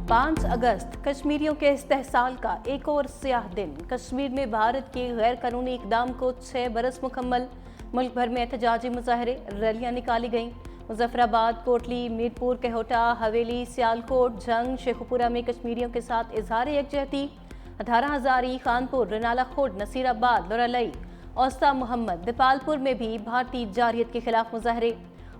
5 अगस्त कश्मीरियों के इस्तेहसाल का एक और स्याह दिन। कश्मीर में भारत के गैर कानूनी इकदाम को 6 बरस मुकम्मल। मुल्क भर में एहतजाजी मुजाहरे, रैलियां निकाली गईं। मुजफ्फराबाद, कोटली, मीरपुर, केहोटा, हवेली, सियालकोट, जंग, शेखुपुरा में कश्मीरियों के साथ इजहार यकजहती। 18 हज़ारी, खानपुर, रनाला खोड, नसीराबाद, लोरालई, औस्ता मोहम्मद, दीपालपुर में भी भारतीय जारियत के खिलाफ मुजाहरे।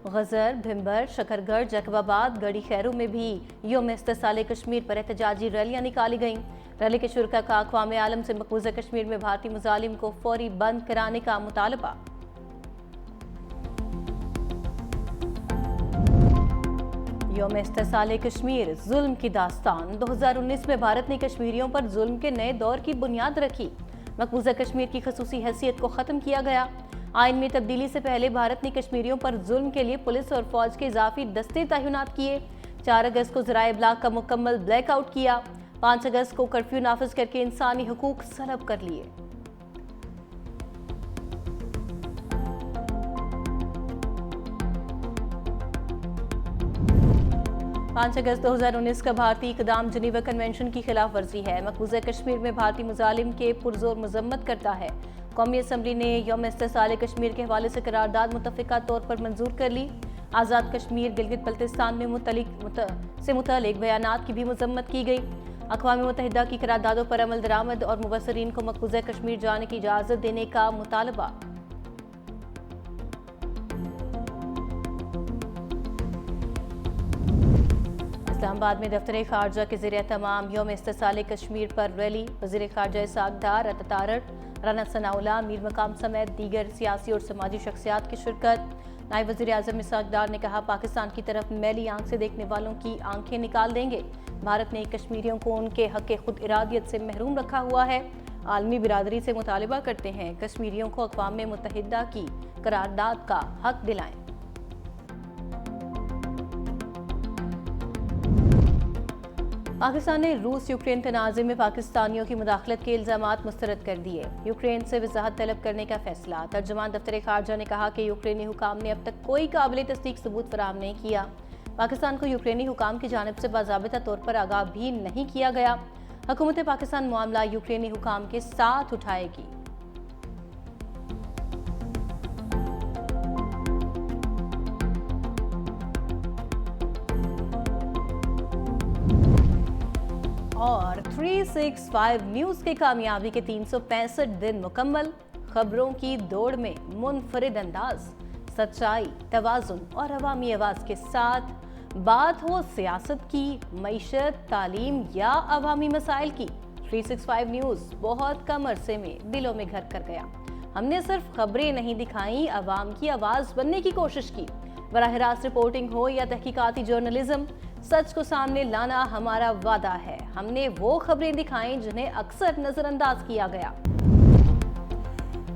गजर, भिम्बर, शकरगढ़, जैकबाबाद, गढ़ी खैरू में भी यौम इस्तेहसाल कश्मीर पर एहतजाजी रैलियां निकाली गईं। रैली के शुरका का अक़वाम आलम से मकबूजा कश्मीर में भारतीय मुजालिम को फौरी बंद कराने का मुतालबा। यौम इस्तेहसाल कश्मीर, जुल्म की दास्तान। 2019 में भारत ने कश्मीरियों पर जुल्म के नए दौर की बुनियाद रखी। मकबूजा कश्मीर की खसूसी हैसियत को ख़त्म किया गया। आइन में तब्दीली से पहले भारत ने कश्मीरियों पर जुल्म के लिए पुलिस और फौज के इजाफी दस्ते तैनात किए। 4 अगस्त को ज़राए इब्लाग का मुकम्मल ब्लैकआउट किया। 5 अगस्त को कर्फ्यू नाफिज करके इंसानी हुकूक सलब कर लिए। पाँच अगस्त 2019 का भारतीय इक़दाम जिनेवा कन्वेंशन की खिलाफ वर्जी है। मकबूजा कश्मीर में भारतीय मुजालिम के पुरजोर मजम्मत करता है। कौमी असम्बली ने यौम इस्तेहसाल कश्मीर के हवाले से करारदाद मुतफ़िका तौर पर मंजूर कर ली। आज़ाद कश्मीर, गिलगित बल्तिस्तान में मुतअल्लिक़ बयानात की भी मजम्मत की गई। अक़वाम मुत्तहिदा की करारदादों पर अमल दरामद और मुबसरीन को मकबूजा कश्मीर जाने की इजाज़त देने का मुतालबा। इस्लामाबाद में दफ्तर खारजा के ज़रिए तमाम यौम इस्तेहसाल कश्मीर पर रैली। वज़ीर खारजा इसाक डार, अतातारड़, राना सनाउल्लाह, मीर मकाम समेत दीगर सियासी और समाजी शख्सियात की शिरकत। नायब वज़ीर आज़म इसाक डार ने कहा, पाकिस्तान की तरफ मैली आंख से देखने वालों की आंखें निकाल देंगे। भारत ने कश्मीरियों को उनके हक़ खुद इरादियत से महरूम रखा हुआ है। आलमी बिरादरी से मुतालिबा करते हैं कश्मीरियों को अक़वाम मुत्तहिदा की करारदाद का हक़ दिलाएं। पाकिस्तान ने रूस यूक्रेन तनाज़े में पाकिस्तानियों की मुदाखलत के इल्ज़ामात मुस्तरद कर दिए। यूक्रेन से वज़ाहत तलब करने का फैसला। तर्जुमान दफ्तर खारजा ने कहा कि यूक्रेनी हुकाम ने अब तक कोई काबिल तस्दीक सबूत फराहम नहीं किया। पाकिस्तान को यूक्रेनी हुकाम की जानिब से बाज़ाबिता तौर पर आगाह भी नहीं किया गया। हुकूमत पाकिस्तान मामला यूक्रेनी हुकाम के साथ उठाएगी। और 365 न्यूज़ के कामयाबी के 365 दिन मुकम्मल। खबरों की दौड़ में मुनफरिद अंदाज, सच्चाई, तवाज़ुन और अवामी आवाज़ के साथ बात हो सियासत की, मईशत, तालीम या अवामी मसाइल की। 365 न्यूज़ बहुत कम अरसे में दिलों में घर कर गया। हमने सिर्फ खबरें नहीं दिखाई, अवाम की आवाज़ बनने की कोशिश की। बराह रास्त रिपोर्टिंग हो या तहकीकाती जर्नलिज्म, सच को सामने लाना हमारा वादा है। हमने वो खबरें दिखाई जिन्हें अक्सर नजरअंदाज किया गया।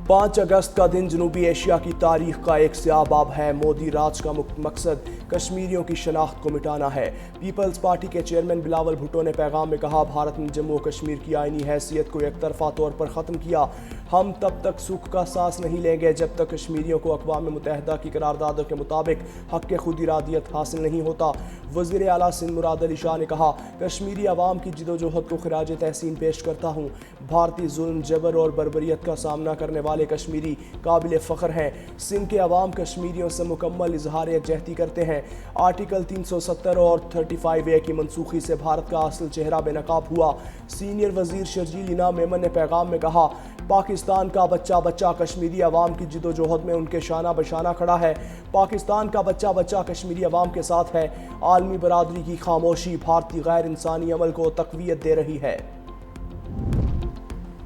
5 अगस्त का दिन जनूबी एशिया की तारीख का एक स्याह बाब है। मोदी राज का मकसद कश्मीरियों की शनाख्त को मिटाना है। पीपल्स पार्टी के चेयरमैन बिलावल भुट्टो ने पैगाम में कहा, भारत ने जम्मू और कश्मीर की आईनी हैसियत को एक तरफा तौर पर ख़त्म किया। हम तब तक सुख का सांस नहीं लेंगे जब तक कश्मीरियों को अक़वाम मुत्तहिदा की करारदादों के मुताबिक हक़ खुद इरादियत हासिल नहीं होता। वज़ीर आला सिंध मुराद अली शाह ने कहा, कश्मीरी अवाम की जिदोजहद को खिराज तहसीन पेश करता हूँ। भारतीय जुल्म, जबर और बर्बरियत का सामना करने वाले कश्मीरी काबिल फ़ख्र हैं। सिंध के अवाम कश्मीरियों से मुकम्मल इजहार यकजहती करते हैं। आर्टिकल 370 और 35A की मनसूखी से भारत का असल चेहरा बेनकाब हुआ। सीनियर वज़ीर शर्जील इनाम मेमन ने पैगाम में कहा, पाकिस्तान का बच्चा बच्चा कश्मीरी अवाम की जिदोजहद में उनके शाना बशाना खड़ा है। पाकिस्तान का बच्चा बच्चा कश्मीरी अवाम के साथ है। आलमी बरादरी की खामोशी भारतीय गैर इंसानी अमल को तक़वियत दे रही है।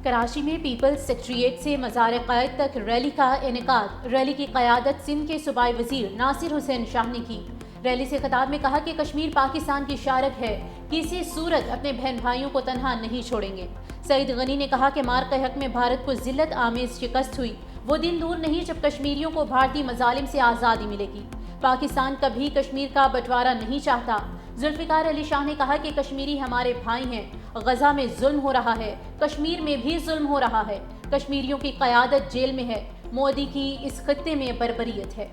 कराची में पीपल्स सेक्रेटेरिएट से मज़ार क़ायद तक रैली का इनेकाद। रैली की क़यादत सिंध के सूबाई वज़ीर नासिर हुसैन शाह ने की। रैली से खिताब में कहा कि कश्मीर पाकिस्तान की शारक है, किसी सूरत अपने बहन भाइयों को तनहा नहीं छोड़ेंगे। सईद गनी ने कहा कि मार के हक में भारत को जिल्लत आमेज शिकस्त हुई। वो दिन दूर नहीं जब कश्मीरियों को भारतीय मजालिम से आज़ादी मिलेगी। पाकिस्तान कभी कश्मीर का बंटवारा नहीं चाहता। जुल्फ़िकार अली शाह ने कहा कि कश्मीरी हमारे भाई हैं। गजा में जुल्म हो रहा है, कश्मीर में भी जुल्म हो रहा है। कश्मीरियों की क़यादत जेल में है। मोदी की इस खत्ते में बर्बरियत है।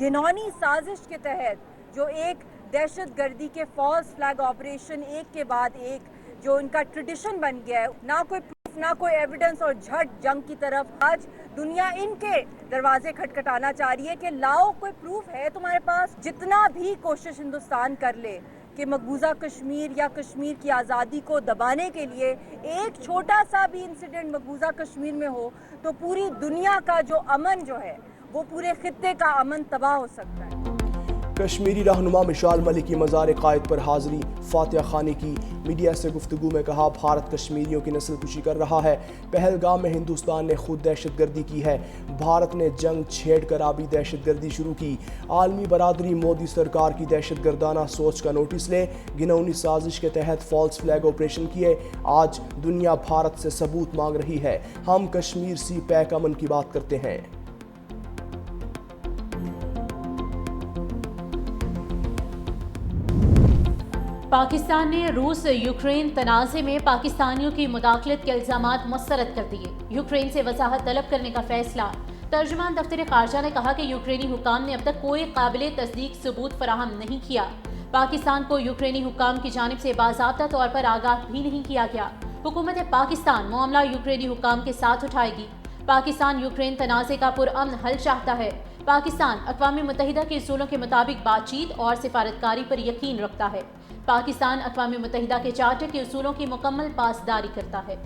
घिनौनी साजिश के तहत जो एक दहशत गर्दी के फॉल्स फ्लैग ऑपरेशन एक के बाद एक जो इनका ट्रेडिशन बन गया है, ना कोई प्रूफ ना कोई एविडेंस और झट जंग की तरफ आज दुनिया इनके दरवाजे खटखटाना चाह रही है कि लाओ कोई प्रूफ है तुम्हारे पास। जितना भी कोशिश हिंदुस्तान कर ले कि मकबूजा कश्मीर या कश्मीर की आज़ादी को दबाने के लिए एक छोटा सा भी इंसिडेंट मकबूजा कश्मीर में हो तो पूरी दुनिया का जो अमन जो है वो पूरे खित्ते का अमन तबाह हो सकता है। कश्मीरी रहनुमा मिशाल मलिक की मज़ार क़ायद पर हाज़री, फातिहा खानी की। मीडिया से गुफ्तगू में कहा, भारत कश्मीरियों की नस्ल कुशी कर रहा है। पहलगाम में हिंदुस्तान ने खुद दहशत गर्दी की है। भारत ने जंग छेड़ कर आबी दहशत गर्दी शुरू की। आलमी बरादरी मोदी सरकार की दहशत गर्दाना सोच का नोटिस ले। घिनौनी साजिश के तहत फॉल्स फ्लैग ऑपरेशन किए। आज दुनिया भारत से सबूत मांग रही है। हम कश्मीर सी पैक अमन की बात करते हैं। पाकिस्तान ने रूस यूक्रेन तनाज़े में पाकिस्तानियों की मुदाखलत के इल्ज़ामात मुस्तरद कर दिए। यूक्रेन से वजाहत तलब करने का फैसला। तर्जुमान दफ्तर ख़ारजा ने कहा कि यूक्रेनी हुक्काम ने अब तक कोई काबिल तस्दीक सबूत फराहम नहीं किया। पाकिस्तान को यूक्रेनी हुक्काम की जानिब से बाज़ाब्ता तौर पर आगाह भी नहीं किया गया। हुकूमत पाकिस्तान मामला यूक्रेनी हुक्काम के साथ उठाएगी। पाकिस्तान यूक्रेन तनाज़े का पुरअमन हल चाहता है। पाकिस्तान अक़वाम मुत्तहिदा के उसूलों के मुताबिक बातचीत और सिफारतकारी पर यकीन रखता है। पाकिस्तान अक़वाम मुत्तहिदा के चार्टर के उसूलों की मुकम्मल पासदारी करता है।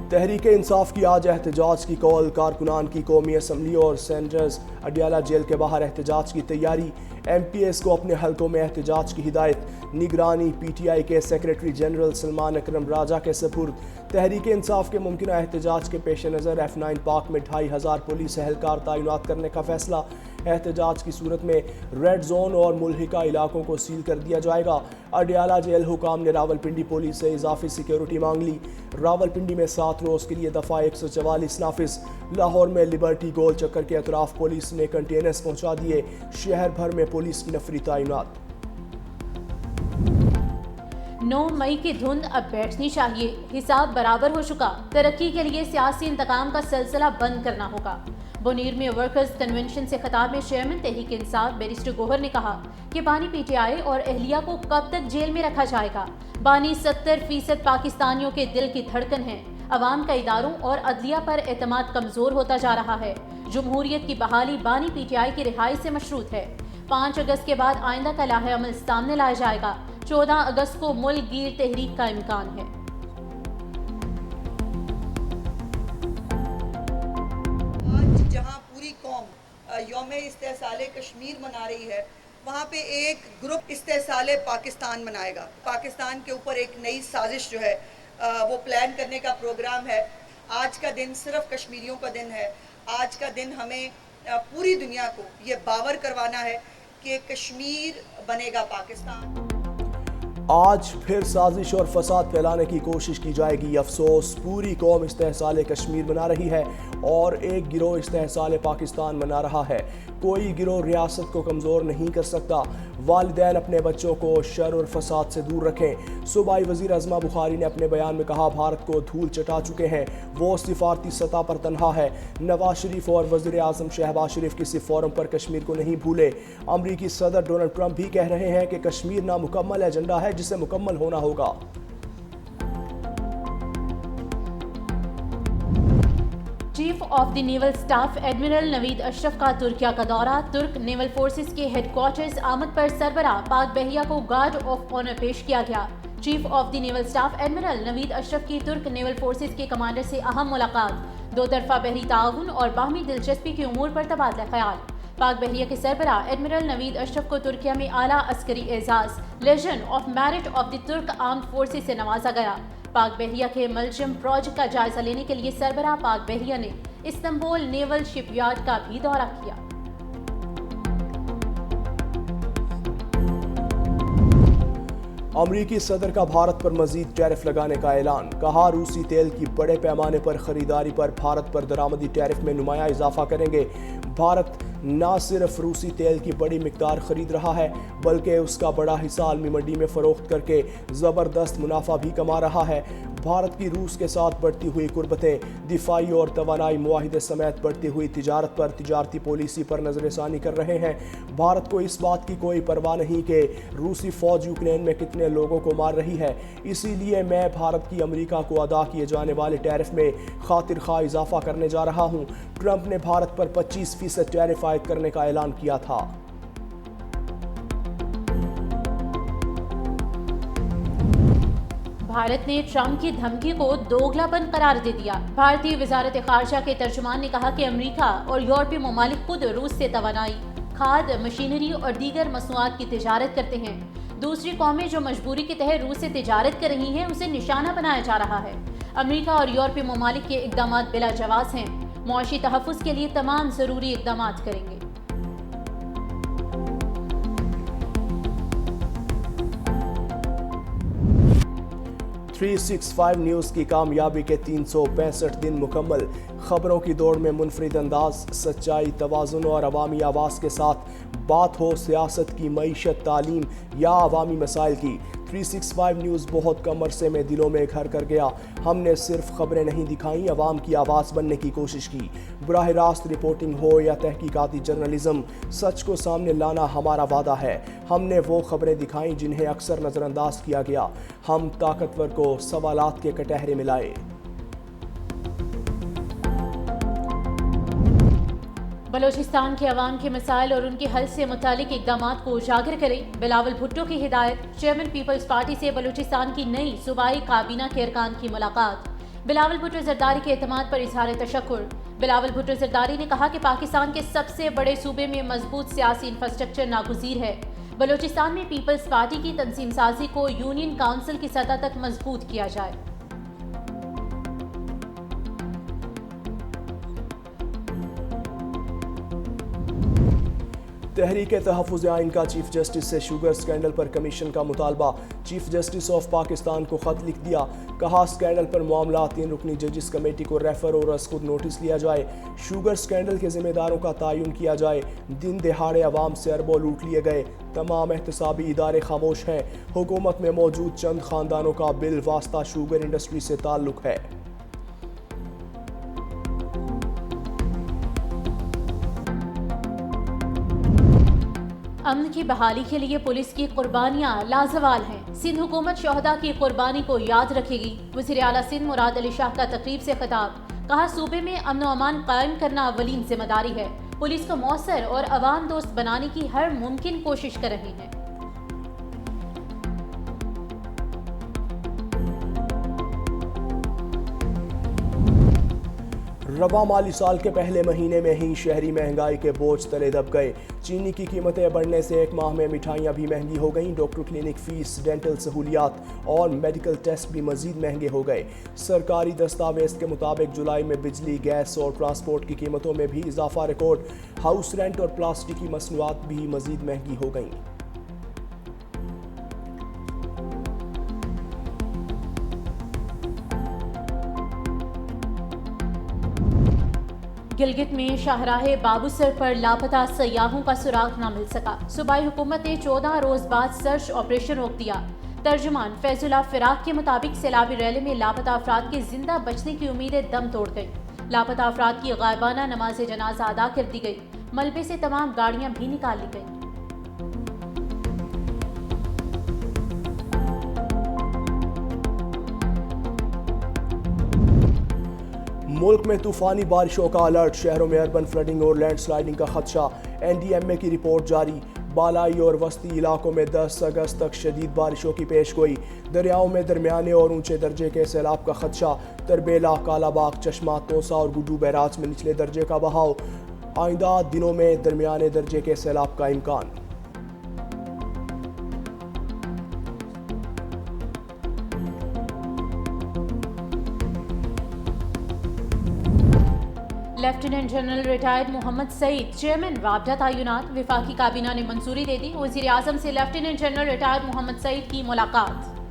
तहरीक इंसाफ की आज एहतजाज की कॉल। कारकुनान की कौमी असम्बली और सेंटर्स अडियाला जेल के बाहर एहतजाज की तैयारी। MPS को अपने हलकों में एहतजाज की हिदायत। निगरानी PTI के सेक्रेटरी जनरल सलमान अकरम राजा के सपुर्द। तहरीक इंसाफ के मुमकिना एहतजाज के पेश नज़र F9 पार्क में 2500 पुलिस एहलकार तैनात करने का फैसला। एहतजाज की सूरत में रेड जोन और मुल्हिका इलाकों को सील कर दिया जाएगा। अडियाला जेल हुकाम ने रावलपिंडी पुलिस से इजाफी सिक्योरिटी मांग ली। रावलपिंडी में 7 रोज़ के लिए दफ़ा 144 नाफिज। लाहौर में लिबर्टी गोल चक्कर के अतराफ पुलिस ने कंटेनर्स पहुंचा दिए। शहर भर में पुलिस की नफरी तैनात। 9 मई की धुंध अब बैठनी चाहिए। हिसाब बराबर हो चुका। तरक्की के लिए सियासी इंतकाम का सिलसिला बंद करना होगा। बुनीर में वर्कर्स कन्वेंशन से खिताब में चेयरमैन तहरीक इंसाफ बैरिस्टर गोहर ने कहा कि बानी PTI और अहलिया को कब तक जेल में रखा जाएगा। बानी 70% पाकिस्तानियों के दिल की धड़कन है। अवाम का इदारों और अदलिया पर एतमाद कमजोर होता जा रहा है। जमहूरियत की बहाली बानी PTI की रिहाई से मशरूत है। 5 अगस्त के बाद आइंदा का लाहे अमल सामने लाया जाएगा। 14 अगस्त को मुल्क गीर तहरीक का इम्कान है। जहाँ पूरी कौम यौम इस्तेहसाल कश्मीर मना रही है, वहाँ पे एक ग्रुप इस्तेहसाल पाकिस्तान मनाएगा। पाकिस्तान के ऊपर एक नई साजिश जो है वो प्लान करने का प्रोग्राम है। आज का दिन सिर्फ कश्मीरियों का दिन है। आज का दिन हमें पूरी दुनिया को ये बावर करवाना है कि कश्मीर बनेगा पाकिस्तान। आज फिर साजिश और फसाद फैलाने की कोशिश की जाएगी। अफसोस, पूरी कौम इस्तेहसाल कश्मीर मना रही है और एक गिरोह इस्तेहसाल पाकिस्तान मना रहा है। कोई गिरोह रियासत को कमज़ोर नहीं कर सकता। वालिदैन अपने बच्चों को शर और फसाद से दूर रखें। सूबाई वज़ीर अज़मा बुखारी ने अपने बयान में कहा, भारत को धूल चटा चुके हैं, वो सिफारती सतह पर तनहा है। नवाज शरीफ और वज़ीर आज़म शहबाज शरीफ किसी फोरम पर कश्मीर को नहीं भूले। अमरीकी सदर डोनाल्ड ट्रंप भी कह रहे हैं कि कश्मीर नामुकम्मल एजेंडा है जिसे मुकम्मल होना होगा। Chief of the naval staff admiral Naveed Ashraf का तुर्किया का दौरा। तुर्क नेवल फोर्सेस के हेडक्वार्टर्स आमद पर सरबराह पाक बहरिया को गार्ड ऑफ ऑनर पेश किया गया। Chief of the naval staff admiral Naveed Ashraf की तुर्क नेवल फोर्सेस के कमांडर से अहम मुलाकात। 2 तरफा बहरी ताउन और बाहमी दिलचस्पी के उमूर पर तबादला ख्याल। पाक बहरिया के सरबराह एडमिरल नवीद अशरफ को तुर्किया में आला अस्करी एजाज legion of merit of the Turk armed forces से नवाजा गया। पाक बहरिया के मलजम प्रोजेक्ट का जायजा लेने के लिए सरबराह पाक बहरिया ने इस्तांबुल नेवल शिपयार्ड का भी दौरा किया। अमरीकी सदर का भारत पर मजीद टैरिफ लगाने का ऐलान। कहा, रूसी तेल की बड़े पैमाने पर खरीदारी पर भारत पर दरामदी टैरिफ में नुमाया इजाफा करेंगे। भारत نہ صرف روسی تیل کی بڑی مقدار خرید رہا ہے بلکہ اس کا بڑا حصہ عالمی منڈی میں فروخت کر کے زبردست منافع بھی کما رہا ہے۔ بھارت کی روس کے ساتھ بڑھتی ہوئی قربتیں، دفاعی اور توانائی معاہدے سمیت بڑھتی ہوئی تجارت پر تجارتی پالیسی پر نظر ثانی کر رہے ہیں۔ بھارت کو اس بات کی کوئی پرواہ نہیں کہ روسی فوج یوکرین میں کتنے لوگوں کو مار رہی ہے، اسی لیے میں بھارت کی امریکہ کو ادا کیے جانے والے ٹیرف میں خاطر خواہ اضافہ کرنے جا رہا ہوں۔ ٹرمپ نے بھارت پر 25% ٹیرف عائد کرنے کا اعلان کیا تھا۔ بھارت نے ٹرمپ کی دھمکی کو دوگلا پن قرار دے دیا۔ بھارتی وزارت خارجہ کے ترجمان نے کہا کہ امریکہ اور یورپی ممالک خود روس سے توانائی، کھاد، مشینری اور دیگر مصنوعات کی تجارت کرتے ہیں۔ دوسری قومیں جو مجبوری کے تحت روس سے تجارت کر رہی ہیں اسے نشانہ بنایا جا رہا ہے۔ امریکہ اور یورپی ممالک کے اقدامات بلا جواز ہیں، معاشی تحفظ کے لیے تمام ضروری اقدامات کریں گے۔ 365 نیوز کی کامیابی کے 365 دن مکمل۔ خبروں کی دوڑ میں منفرد انداز، سچائی، توازن اور عوامی آواز کے ساتھ بات ہو سیاست کی، معیشت، تعلیم یا عوامی مسائل کی۔ 365 نیوز بہت کم عرصے میں دلوں میں گھر کر گیا۔ ہم نے صرف خبریں نہیں دکھائیں، عوام کی آواز بننے کی کوشش کی۔ براہ راست رپورٹنگ ہو یا تحقیقاتی جرنلزم، سچ کو سامنے لانا ہمارا وعدہ ہے۔ ہم نے وہ خبریں دکھائیں جنہیں اکثر نظر انداز کیا گیا۔ ہم طاقتور کو سوالات کے کٹہرے میں لائے۔ بلوچستان کے عوام کے مسائل اور ان کے حل سے متعلق اقدامات کو اجاگر کریں، بلاول بھٹو کی ہدایت۔ چیئرمین پیپلز پارٹی سے بلوچستان کی نئی صوبائی کابینہ کے ارکان کی ملاقات۔ بلاول بھٹو زرداری کے اعتماد پر اظہار تشکر۔ بلاول بھٹو زرداری نے کہا کہ پاکستان کے سب سے بڑے صوبے میں مضبوط سیاسی انفراسٹرکچر ناگزیر ہے۔ بلوچستان میں پیپلز پارٹی کی تنظیم سازی کو یونین کونسل کی سطح تک مضبوط کیا جائے۔ تحریک تحفظ آئین کا چیف جسٹس سے شوگر سکینڈل پر کمیشن کا مطالبہ۔ چیف جسٹس آف پاکستان کو خط لکھ دیا، کہا سکینڈل پر معاملہ 3 رکنی ججز کمیٹی کو ریفر اور از خود نوٹس لیا جائے۔ شوگر سکینڈل کے ذمہ داروں کا تعین کیا جائے۔ دن دہاڑے عوام سے اربوں لوٹ لیے گئے، تمام احتسابی ادارے خاموش ہیں۔ حکومت میں موجود چند خاندانوں کا بل واسطہ شوگر انڈسٹری سے تعلق ہے۔ امن کی بحالی کے لیے پولیس کی قربانیاں لازوال ہیں۔ سندھ حکومت شہداء کی قربانی کو یاد رکھے گی۔ وزیر اعلیٰ سندھ مراد علی شاہ کا تقریب سے خطاب، کہا صوبے میں امن و امان قائم کرنا اولین ذمہ داری ہے۔ پولیس کو مؤثر اور عوام دوست بنانے کی ہر ممکن کوشش کر رہے ہیں۔ رواں مالی سال کے پہلے مہینے میں ہی شہری مہنگائی کے بوجھ تلے دب گئے۔ چینی کی قیمتیں بڑھنے سے ایک ماہ میں مٹھائیاں بھی مہنگی ہو گئیں۔ ڈاکٹر کلینک فیس، ڈینٹل سہولیات اور میڈیکل ٹیسٹ بھی مزید مہنگے ہو گئے۔ سرکاری دستاویز کے مطابق جولائی میں بجلی، گیس اور ٹرانسپورٹ کی قیمتوں میں بھی اضافہ ریکارڈ۔ ہاؤس رینٹ اور پلاسٹک کی مصنوعات بھی مزید مہنگی ہو گئیں۔ گلگت میں شاہراہ بابوسر پر لاپتہ سیاحوں کا سراغ نہ مل سکا۔ صوبائی حکومت نے 14 روز بعد سرچ آپریشن روک دیا۔ ترجمان فیض اللہ فراق کے مطابق سیلابی ریلی میں لاپتہ افراد کے زندہ بچنے کی امیدیں دم توڑ گئی۔ لاپتہ افراد کی غائبانہ نماز جنازہ ادا کر دی گئی۔ ملبے سے تمام گاڑیاں بھی نکال لی گئیں۔ ملک میں طوفانی بارشوں کا الرٹ، شہروں میں اربن فلڈنگ اور لینڈ سلائڈنگ کا خدشہ۔ این ڈی ایم اے کی رپورٹ جاری، بالائی اور وسطی علاقوں میں 10 اگست تک شدید بارشوں کی پیش گوئی۔ دریاؤں میں درمیانے اور اونچے درجے کے سیلاب کا خدشہ، تربیلا، کالا باغ، چشمہ، توسا اور گڈو بیراج میں نچلے درجے کا بہاؤ۔ آئندہ دنوں میں درمیانے درجے کے سیلاب کا امکان۔ لیفٹیننٹ جنرل ریٹائرڈ محمد سعید چیئرمین رابطہ تعینات۔ وفاقی کابینہ نے منظوری دے دی۔ وزیر اعظم سے لیفٹیننٹ جنرل ریٹائرڈ محمد سعید کی ملاقات۔